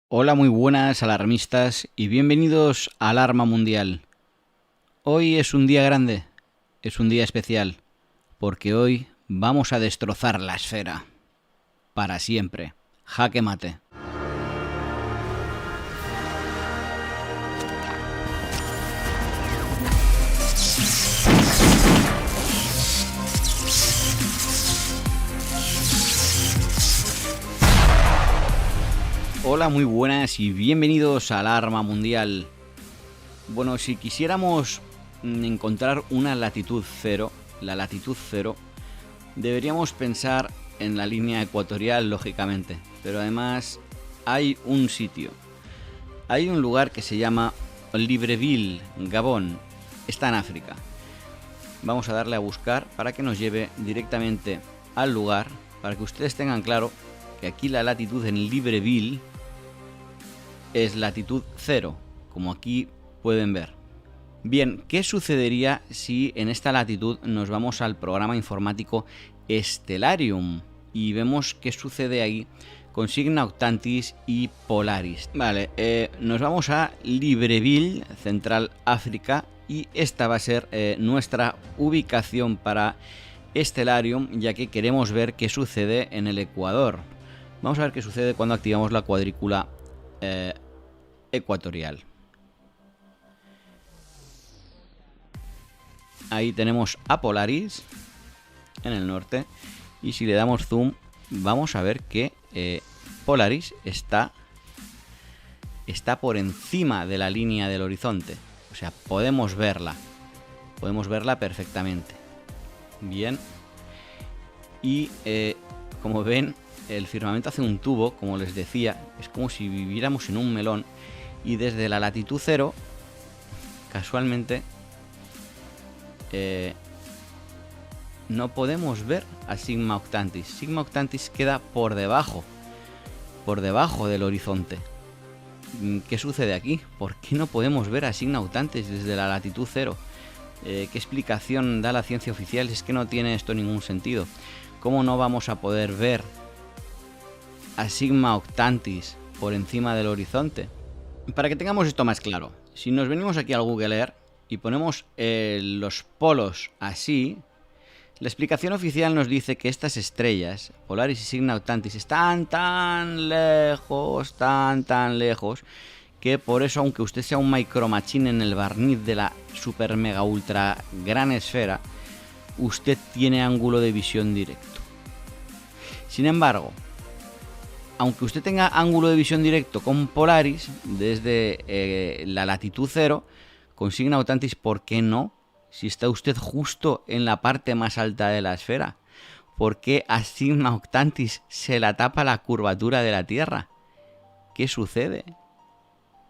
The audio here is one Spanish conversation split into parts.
Hola, muy buenas alarmistas y bienvenidos a Alarma Mundial. Hoy es un día grande, es un día especial, porque hoy vamos a destrozar la esfera. Para siempre. Jaque mate. Hola, muy buenas y bienvenidos a Alarma Mundial. Bueno, si quisiéramos encontrar una latitud cero, la latitud cero, deberíamos pensar en la línea ecuatorial, lógicamente. Pero además hay un sitio. Hay un lugar que se llama Libreville, Gabón. Está en África. Vamos a darle a buscar para que nos lleve directamente al lugar, para que ustedes tengan claro que aquí la latitud en Libreville es latitud cero, como aquí pueden ver. Bien, ¿qué sucedería si en esta latitud nos vamos al programa informático Stellarium y vemos qué sucede ahí con Sigma Octantis y Polaris? Vale, nos vamos a Libreville, Central África, y esta va a ser nuestra ubicación para Stellarium, ya que queremos ver qué sucede en el Ecuador. Vamos a ver qué sucede cuando activamos la cuadrícula ecuatorial. Ahí tenemos a Polaris en el norte, y si le damos zoom vamos a ver que Polaris está por encima de la línea del horizonte. O sea, podemos verla perfectamente. Bien. Y como ven, el firmamento hace un tubo, como les decía. Es como si viviéramos en un melón. Y desde la latitud cero, casualmente, no podemos ver a Sigma Octantis. Sigma Octantis queda por debajo del horizonte. ¿Qué sucede aquí? ¿Por qué no podemos ver a Sigma Octantis desde la latitud cero? ¿Qué explicación da la ciencia oficial? Es que no tiene esto ningún sentido. ¿Cómo no vamos a poder ver a Sigma Octantis por encima del horizonte? Para que tengamos esto más claro, si nos venimos aquí al Google Earth y ponemos los polos así, la explicación oficial nos dice que estas estrellas, Polaris y Sigma Octantis, están tan lejos, que por eso, aunque usted sea un micro machine en el barniz de la super mega ultra gran esfera, usted tiene ángulo de visión directo. Sin embargo, aunque usted tenga ángulo de visión directo con Polaris desde la latitud cero, con Sigma Octantis, ¿por qué no? Si está usted justo en la parte más alta de la esfera. ¿Por qué a Sigma Octantis se la tapa la curvatura de la Tierra? ¿Qué sucede?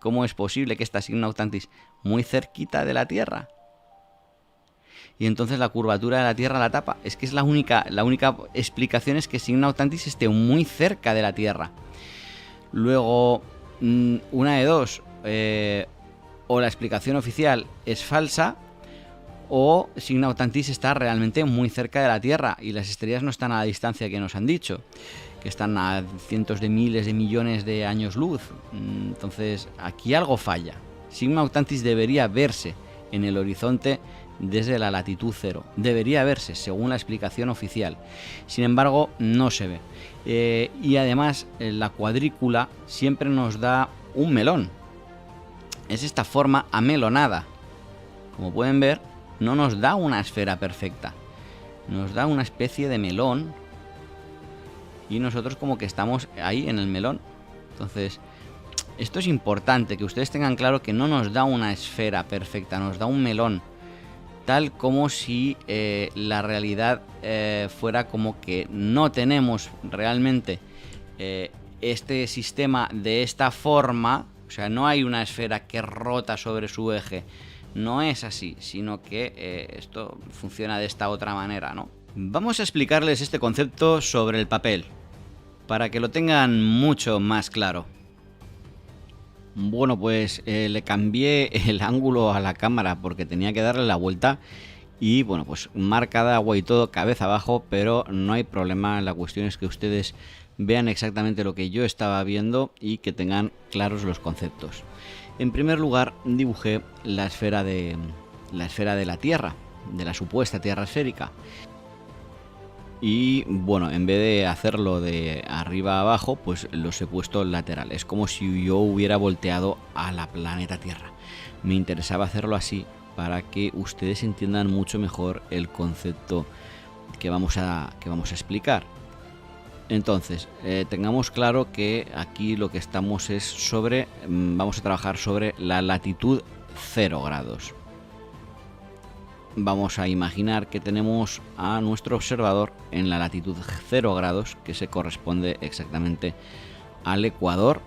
¿Cómo es posible que esta Sigma Octantis muy cerquita de la Tierra? Y entonces la curvatura de la Tierra la tapa. Es que es la única explicación, es que Sigma Octantis esté muy cerca de la Tierra. Luego, una de dos, o la explicación oficial es falsa, o Sigma Octantis está realmente muy cerca de la Tierra y las estrellas no están a la distancia que nos han dicho, que están a cientos de miles de millones de años luz. Entonces aquí algo falla. Sigma Octantis debería verse en el horizonte desde la latitud cero. Debería verse según la explicación oficial. Sin embargo, no se ve. Y además, la cuadrícula siempre nos da un melón. Es esta forma amelonada. Como pueden ver, no nos da una esfera perfecta. Nos da una especie de melón. Y nosotros como que estamos ahí en el melón. Entonces, esto es importante, que ustedes tengan claro que no nos da una esfera perfecta, nos da un melón. Tal como si la realidad fuera como que no tenemos realmente este sistema de esta forma. O sea, no hay una esfera que rota sobre su eje. No es así, sino que esto funciona de esta otra manera, ¿no? Vamos a explicarles este concepto sobre el papel, para que lo tengan mucho más claro. Bueno, pues le cambié el ángulo a la cámara porque tenía que darle la vuelta y bueno, pues marca de agua y todo cabeza abajo, pero no hay problema. La cuestión es que ustedes vean exactamente lo que yo estaba viendo y que tengan claros los conceptos. En primer lugar, dibujé la esfera de la Tierra, de la supuesta Tierra esférica. Y bueno, en vez de hacerlo de arriba a abajo, pues los he puesto lateral. Es como si yo hubiera volteado a la planeta Tierra. Me interesaba hacerlo así para que ustedes entiendan mucho mejor el concepto que vamos a explicar. Entonces, tengamos claro que aquí lo que estamos es vamos a trabajar sobre la latitud 0 grados. Vamos a imaginar que tenemos a nuestro observador en la latitud 0 grados, que se corresponde exactamente al ecuador.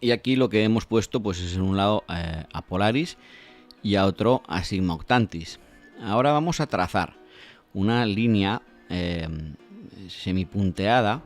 Y aquí lo que hemos puesto pues es en un lado a Polaris y a otro a Sigma Octantis. Ahora vamos a trazar una línea semipunteada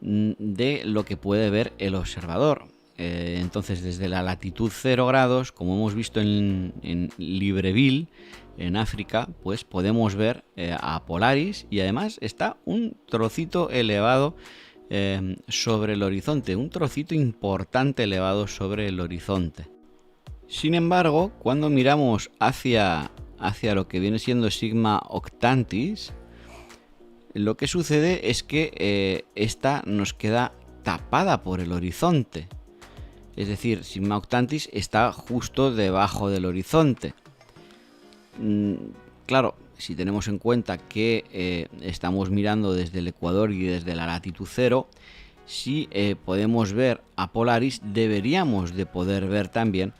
de lo que puede ver el observador. Entonces, desde la latitud 0 grados, como hemos visto en Libreville, en África, pues podemos ver a Polaris, y además está un trocito elevado sobre el horizonte, un trocito importante elevado sobre el horizonte. Sin embargo, cuando miramos hacia lo que viene siendo Sigma Octantis, lo que sucede es que esta nos queda tapada por el horizonte. Es decir, Sigma Octantis está justo debajo del horizonte. Claro, si tenemos en cuenta que estamos mirando desde el ecuador y desde la latitud 0, si podemos ver a Polaris, deberíamos de poder ver también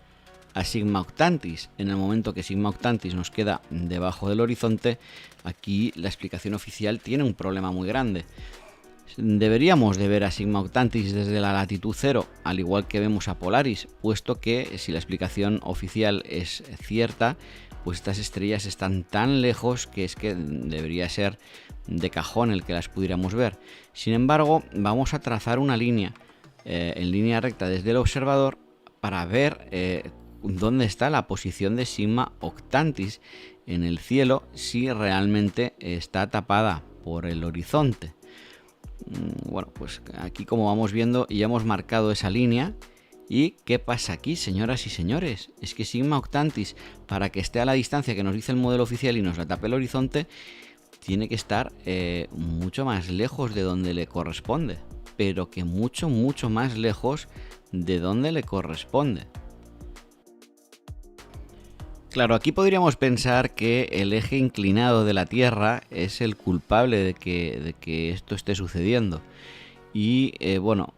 a Sigma Octantis. En el momento que Sigma Octantis nos queda debajo del horizonte, aquí la explicación oficial tiene un problema muy grande. Deberíamos de ver a Sigma Octantis desde la latitud 0, al igual que vemos a Polaris, puesto que si la explicación oficial es cierta, pues estas estrellas están tan lejos que es que debería ser de cajón el que las pudiéramos ver. Sin embargo, vamos a trazar una línea en línea recta desde el observador para ver dónde está la posición de Sigma Octantis en el cielo, si realmente está tapada por el horizonte. Bueno, pues aquí, como vamos viendo, ya hemos marcado esa línea. ¿Y qué pasa aquí, señoras y señores? Es que Sigma Octantis, para que esté a la distancia que nos dice el modelo oficial y nos la tape el horizonte, tiene que estar mucho más lejos de donde le corresponde, pero que mucho más lejos de donde le corresponde. Claro, aquí podríamos pensar que el eje inclinado de la Tierra es el culpable de que esto esté sucediendo. Y bueno,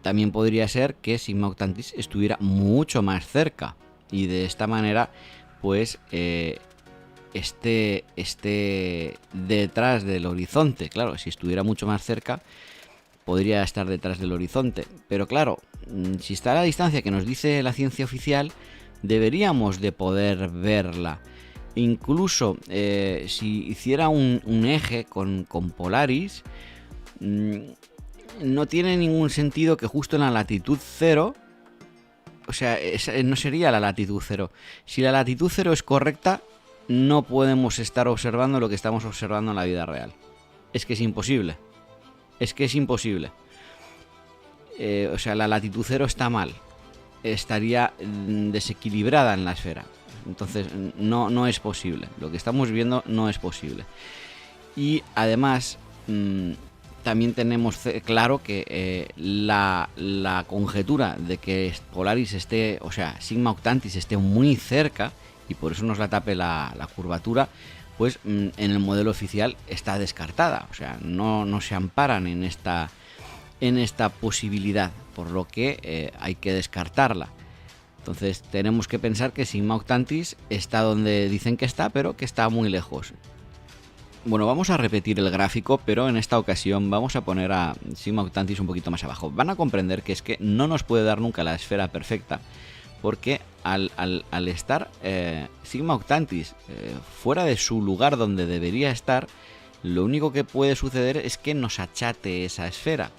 también podría ser que Sigma Octantis estuviera mucho más cerca y de esta manera pues esté detrás del horizonte. Claro, si estuviera mucho más cerca podría estar detrás del horizonte. Pero claro, si está a la distancia que nos dice la ciencia oficial, deberíamos de poder verla. Incluso si hiciera un eje con Polaris, no tiene ningún sentido que justo en la latitud 0, o sea, no sería la latitud 0. Si la latitud 0 es correcta, no podemos estar observando lo que estamos observando en la vida real. Es que es imposible. O sea, la latitud 0 está mal. Estaría desequilibrada en la esfera. Entonces no es posible. Lo que estamos viendo no es posible. Y además también tenemos claro que la conjetura de que Polaris esté, o sea, Sigma Octantis esté muy cerca y por eso nos la tape la curvatura, pues en el modelo oficial está descartada. O sea, no se amparan en esta posibilidad, por lo que hay que descartarla. Entonces tenemos que pensar que Sigma Octantis está donde dicen que está, pero que está muy lejos. Bueno, vamos a repetir el gráfico, pero en esta ocasión vamos a poner a Sigma Octantis un poquito más abajo. Van a comprender que es que no nos puede dar nunca la esfera perfecta, porque al estar Sigma Octantis fuera de su lugar donde debería estar, lo único que puede suceder es que nos achate esa esfera.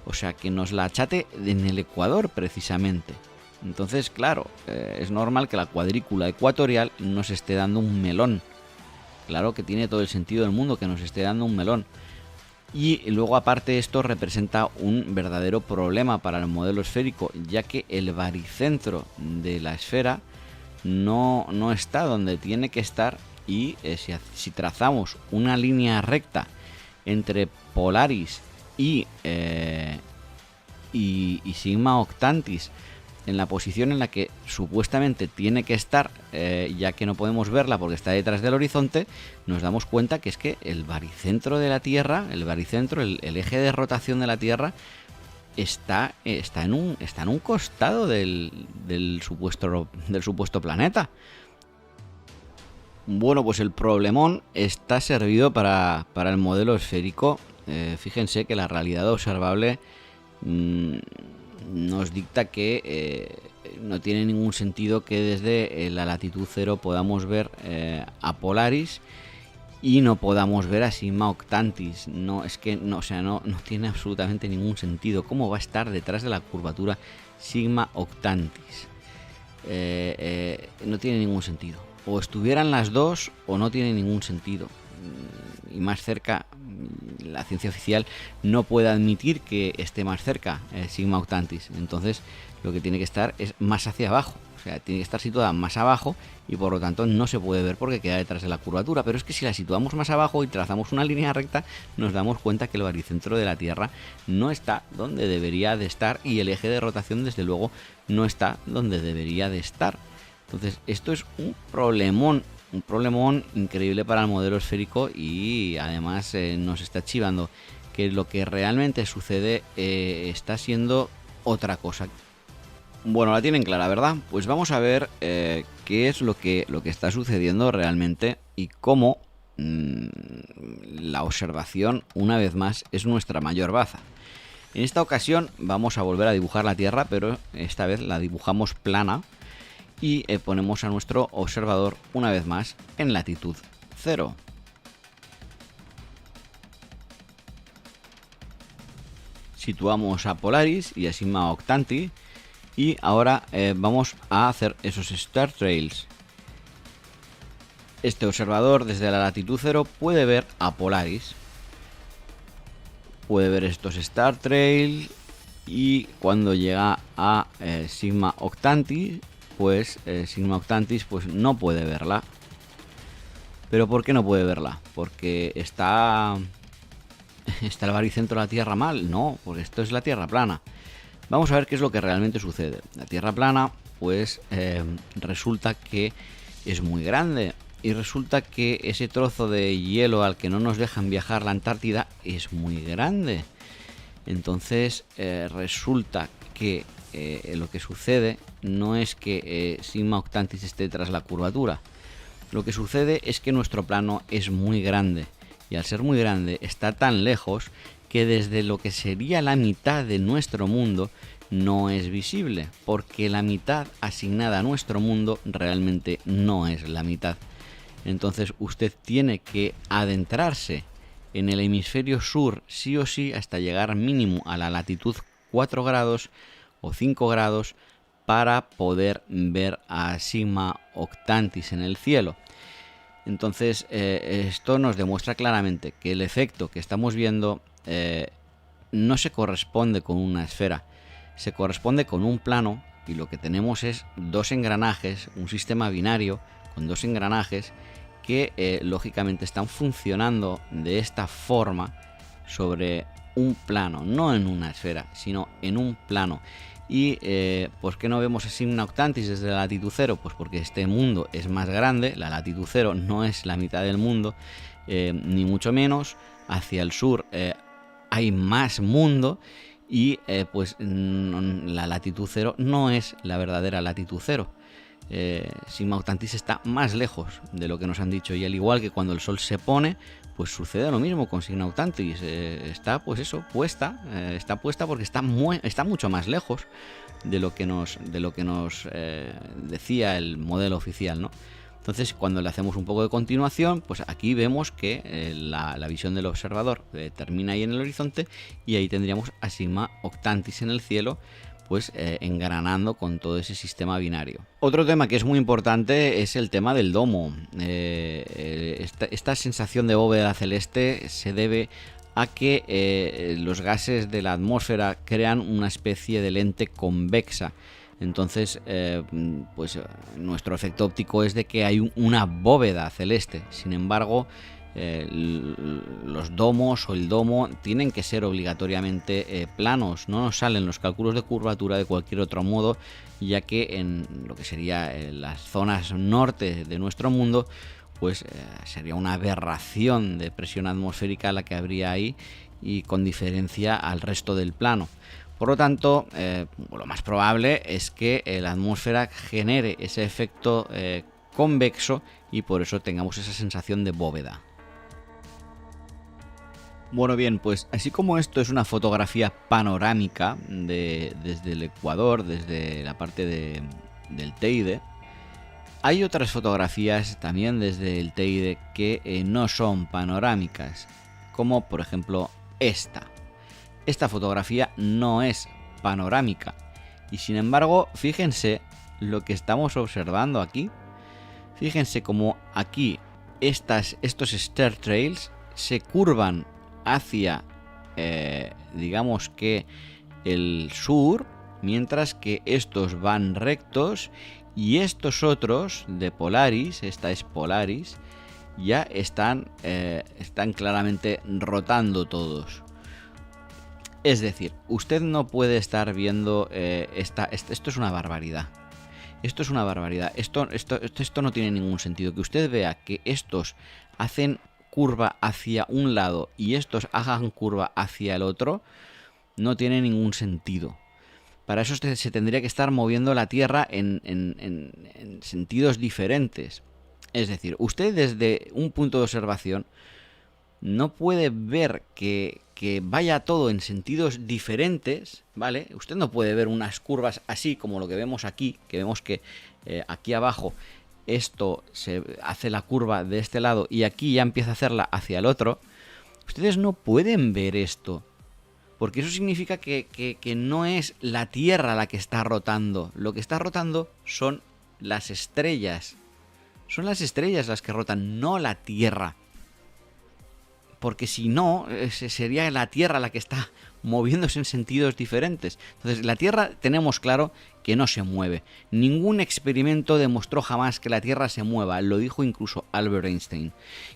O sea, que nos la achate en el ecuador precisamente. Entonces, claro, es normal que la cuadrícula ecuatorial nos esté dando un melón. Claro que tiene todo el sentido del mundo que nos esté dando un melón. Y luego aparte esto representa un verdadero problema para el modelo esférico, ya que el baricentro de la esfera no está donde tiene que estar, y si trazamos una línea recta entre Polaris y Sigma Octantis en la posición en la que supuestamente tiene que estar, ya que no podemos verla porque está detrás del horizonte, nos damos cuenta que es que el baricentro de la Tierra, el eje de rotación de la Tierra, está en un costado del supuesto planeta. Bueno, pues el problemón está servido para el modelo esférico. Fíjense que la realidad observable nos dicta que no tiene ningún sentido que desde la latitud 0 podamos ver a Polaris y no podamos ver a Sigma Octantis. No tiene absolutamente ningún sentido. ¿Cómo va a estar detrás de la curvatura Sigma Octantis? No tiene ningún sentido. O estuvieran las dos o no tiene ningún sentido. Y más cerca, la ciencia oficial no puede admitir que esté más cerca Sigma Octantis. Entonces lo que tiene que estar es más hacia abajo. O sea, tiene que estar situada más abajo y por lo tanto no se puede ver porque queda detrás de la curvatura. Pero es que si la situamos más abajo y trazamos una línea recta, nos damos cuenta que el baricentro de la Tierra no está donde debería de estar y el eje de rotación desde luego no está donde debería de estar. Entonces esto es un problemón increíble para el modelo esférico, y además nos está chivando que lo que realmente sucede está siendo otra cosa. Bueno, la tienen clara, ¿verdad? Pues vamos a ver qué es lo que está sucediendo realmente y cómo la observación, una vez más, es nuestra mayor baza. En esta ocasión vamos a volver a dibujar la Tierra, pero esta vez la dibujamos plana. Y ponemos a nuestro observador una vez más en latitud 0. Situamos a Polaris y a Sigma Octantis y ahora vamos a hacer esos Star Trails. Este observador desde la latitud 0 puede ver a Polaris, puede ver estos Star Trails, y cuando llega a Sigma Octantis, pues Sigma Octantis pues no puede verla. ¿Pero por qué no puede verla? ¿Porque está el baricentro de la Tierra mal? No, porque esto es la Tierra plana. Vamos a ver qué es lo que realmente sucede. La Tierra plana pues resulta que es muy grande, y resulta que ese trozo de hielo al que no nos dejan viajar la Antártida es muy grande. Entonces resulta que lo que sucede no es que Sigma Octantis esté tras la curvatura. Lo que sucede es que nuestro plano es muy grande, y al ser muy grande está tan lejos que desde lo que sería la mitad de nuestro mundo no es visible, porque la mitad asignada a nuestro mundo realmente no es la mitad. Entonces usted tiene que adentrarse en el hemisferio sur sí o sí hasta llegar mínimo a la latitud 4 grados o 5 grados para poder ver a Sigma Octantis en el cielo. Entonces esto nos demuestra claramente que el efecto que estamos viendo no se corresponde con una esfera, se corresponde con un plano, y lo que tenemos es dos engranajes, un sistema binario con dos engranajes que lógicamente están funcionando de esta forma sobre un plano, no en una esfera, sino en un plano. ¿Y por qué no vemos a Sigma Octantis desde la latitud 0? Pues porque este mundo es más grande, la latitud 0 no es la mitad del mundo, ni mucho menos. Hacia el sur hay más mundo, y pues la latitud 0 no es la verdadera latitud 0. Sigma Octantis está más lejos de lo que nos han dicho, y al igual que cuando el Sol se pone, pues sucede lo mismo con Sigma Octantis. Está pues eso, puesta, está puesta porque está mucho más lejos de lo que nos decía el modelo oficial, ¿no? Entonces, cuando le hacemos un poco de continuación, pues aquí vemos que la visión del observador termina ahí en el horizonte, y ahí tendríamos a Sigma Octantis en el cielo, pues engranando con todo ese sistema binario. Otro tema que es muy importante es el tema del domo. Esta sensación de bóveda celeste se debe a que los gases de la atmósfera crean una especie de lente convexa. Entonces, pues nuestro efecto óptico es de que hay una bóveda celeste. Sin embargo, los domos o el domo tienen que ser obligatoriamente planos. No nos salen los cálculos de curvatura de cualquier otro modo, ya que en lo que sería las zonas norte de nuestro mundo, pues sería una aberración de presión atmosférica la que habría ahí, y con diferencia al resto del plano. Por lo tanto, lo más probable es que la atmósfera genere ese efecto convexo y por eso tengamos esa sensación de bóveda. Bueno, bien, pues así como esto es una fotografía panorámica desde el Ecuador, desde la parte del Teide, hay otras fotografías también desde el Teide que no son panorámicas, como por ejemplo esta. Esta fotografía no es panorámica y sin embargo, fíjense lo que estamos observando aquí. Fíjense cómo aquí estos stair trails se curvan hacia, digamos que el sur, mientras que estos van rectos y estos otros de Polaris, esta es Polaris, ya están claramente rotando todos. Es decir, usted no puede estar viendo esto es una barbaridad. Esto es una barbaridad. Esto no tiene ningún sentido. Que usted vea que estos hacen curva hacia un lado y estos hagan curva hacia el otro, no tiene ningún sentido. Para eso se tendría que estar moviendo la Tierra en sentidos diferentes. Es decir, usted desde un punto de observación no puede ver que vaya todo en sentidos diferentes, ¿vale? Usted no puede ver unas curvas así como lo que vemos aquí, que vemos que aquí abajo esto se hace la curva de este lado y aquí ya empieza a hacerla hacia el otro. Ustedes no pueden ver esto, porque eso significa que no es la Tierra la que está rotando. Lo que está rotando son las estrellas. Son las estrellas las que rotan, no la Tierra. Porque si no, sería la Tierra la que está moviéndose en sentidos diferentes. Entonces, la Tierra tenemos claro que no se mueve. Ningún experimento demostró jamás que la Tierra se mueva. Lo dijo incluso Albert Einstein.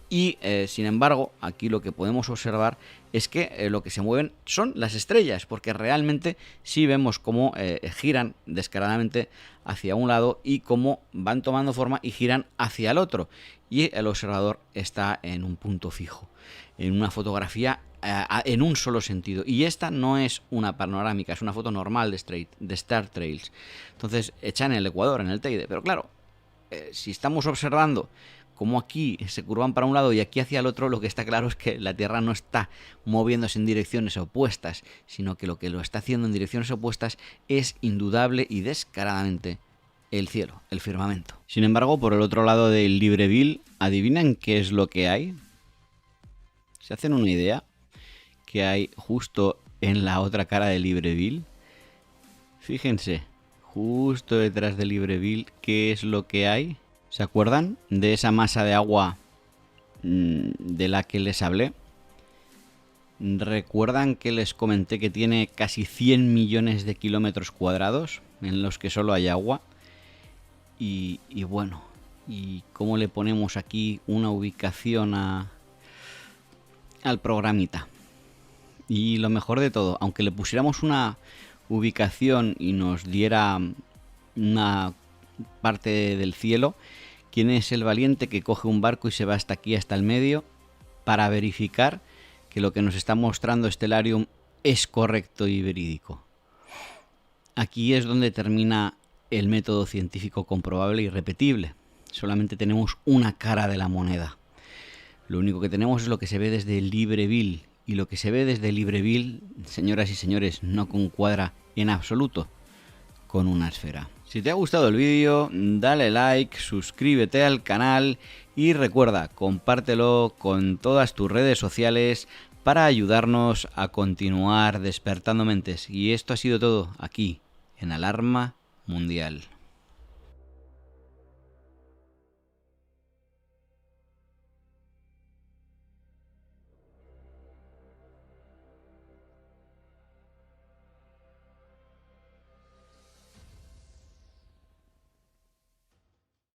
Y, sin embargo, aquí lo que podemos observar es que lo que se mueven son las estrellas, porque realmente sí vemos cómo giran descaradamente hacia un lado y cómo van tomando forma y giran hacia el otro. Y el observador está en un punto fijo, en una fotografía en un solo sentido. Y esta no es una panorámica, es una foto normal de Star Trails. Entonces, hecha en el Ecuador, en el Teide. Pero claro, si estamos observando cómo aquí se curvan para un lado y aquí hacia el otro, lo que está claro es que la Tierra no está moviéndose en direcciones opuestas, sino que lo está haciendo en direcciones opuestas es indudable y descaradamente el cielo, el firmamento. Sin embargo, por el otro lado del Libreville, ¿adivinan qué es lo que hay? ¿Se hacen una idea? Que hay justo en la otra cara de Libreville. Fíjense, justo detrás de Libreville, ¿qué es lo que hay? ¿Se acuerdan de esa masa de agua de la que les hablé? ¿Recuerdan que les comenté que tiene casi 100 millones de kilómetros cuadrados en los que solo hay agua? Y bueno, ¿y cómo le ponemos aquí una ubicación al programita? Y lo mejor de todo, aunque le pusiéramos una ubicación y nos diera una parte del cielo, ¿quién es el valiente que coge un barco y se va hasta aquí, hasta el medio, para verificar que lo que nos está mostrando Stellarium es correcto y verídico? Aquí es donde termina el método científico comprobable y repetible. Solamente tenemos una cara de la moneda. Lo único que tenemos es lo que se ve desde Libreville. Y lo que se ve desde Libreville, señoras y señores, no concuadra en absoluto con una esfera. Si te ha gustado el vídeo, dale like, suscríbete al canal y recuerda, compártelo con todas tus redes sociales para ayudarnos a continuar despertando mentes. Y esto ha sido todo aquí, en Alarma Mundial.